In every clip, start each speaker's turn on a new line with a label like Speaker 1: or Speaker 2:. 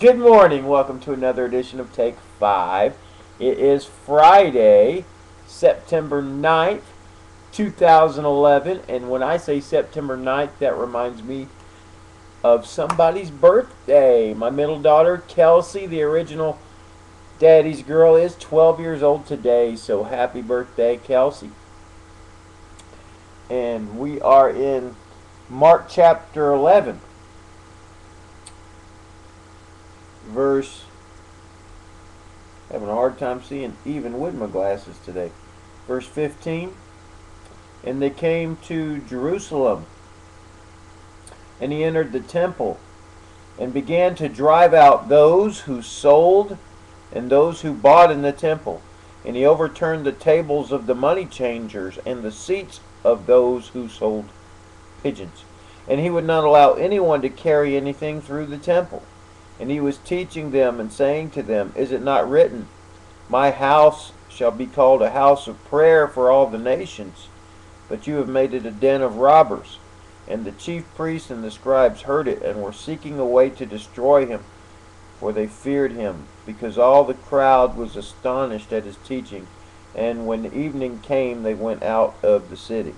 Speaker 1: Good morning. Welcome to another edition of Take 5. It is Friday, September 9th, 2011. And when I say September 9th, that reminds me of somebody's birthday. My middle daughter, Kelsey, the original daddy's girl, is 12 years old today. So happy birthday, Kelsey. And we are in Mark chapter 11. Verse, having a hard time seeing even with my glasses today. Verse 15, and they came to Jerusalem, and he entered the temple, and began to drive out those who sold and those who bought in the temple. And he overturned the tables of the money changers and the seats of those who sold pigeons. And he would not allow anyone to carry anything through the temple. And he was teaching them and saying to them, Is it not written, My house shall be called a house of prayer for all the nations? But you have made it a den of robbers. And the chief priests and the scribes heard it, and were seeking a way to destroy him, for they feared him, because all the crowd was astonished at his teaching. And when evening came, they went out of the city.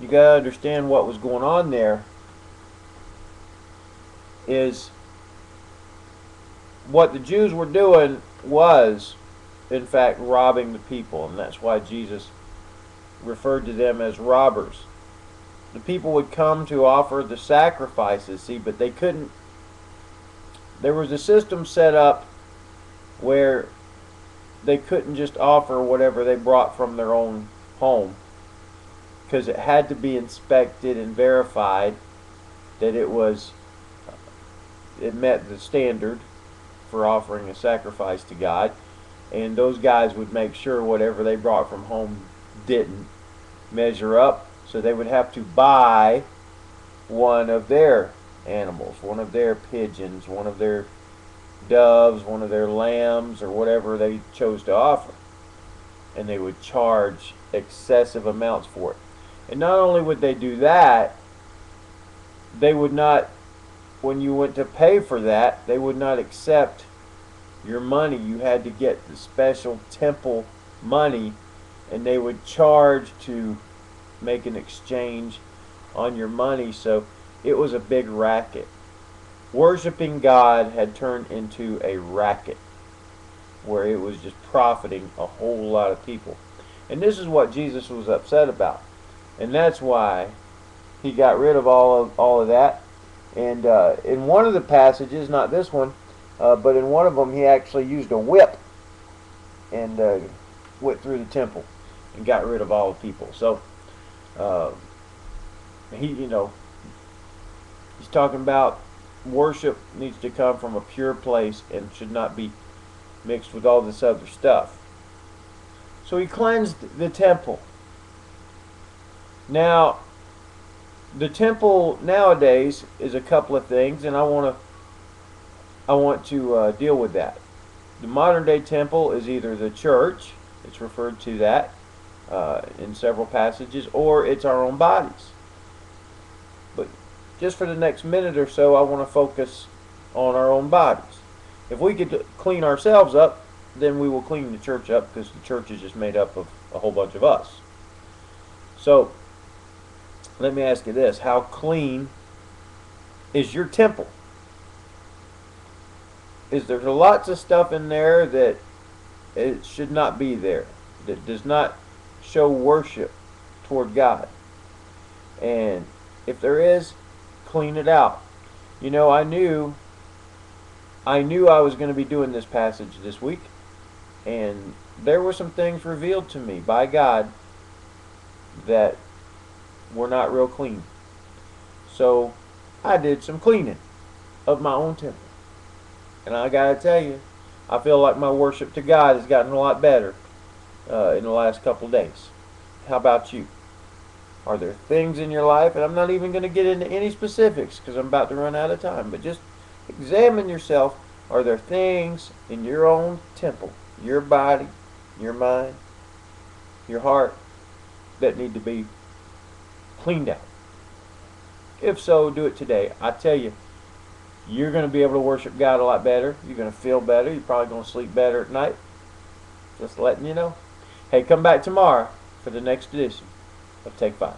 Speaker 1: You got to understand what was going on there. Is what the Jews were doing was, in fact, robbing the people, and that's why Jesus referred to them as robbers. The people would come to offer the sacrifices, see, but they couldn't. There was a system set up where they couldn't just offer whatever they brought from their own home, because it had to be inspected and verified that it met the standard for offering a sacrifice to God, and those guys would make sure whatever they brought from home didn't measure up, so they would have to buy one of their animals, one of their pigeons, one of their doves, one of their lambs, or whatever they chose to offer, and they would charge excessive amounts for it. And not only would they do that, they would not, when you went to pay for that, they would not accept your money. You had to get the special temple money, and they would charge to make an exchange on your money. So it was a big racket. Worshipping God had turned into a racket where it was just profiting a whole lot of people. And this is what Jesus was upset about. And that's why he got rid of all of that. And in one of the passages, not this one, but in one of them, he actually used a whip and went through the temple and got rid of all the people. So he's talking about worship needs to come from a pure place and should not be mixed with all this other stuff. So he cleansed the temple. Now, the temple nowadays is a couple of things, and I want to deal with that. The modern day temple is either the church, it's referred to that in several passages, or it's our own bodies. But just for the next minute or so, I want to focus on our own bodies. If we could clean ourselves up, then we will clean the church up, because the church is just made up of a whole bunch of us. So let me ask you this. How clean is your temple? Is there lots of stuff in there that it should not be there, that does not show worship toward God? And if there is, clean it out. You know, I knew I was going to be doing this passage this week, and there were some things revealed to me by God that were not real clean. So I did some cleaning of my own temple. And I gotta tell you, I feel like my worship to God has gotten a lot better in the last couple of days. How about you? Are there things in your life, and I'm not even going to get into any specifics because I'm about to run out of time, but just examine yourself. Are there things in your own temple, your body, your mind, your heart, that need to be cleaned out? If so, do it today. I tell you, you're going to be able to worship God a lot better. You're going to feel better. You're probably going to sleep better at night. Just letting you know. Hey, come back tomorrow for the next edition of Take 5.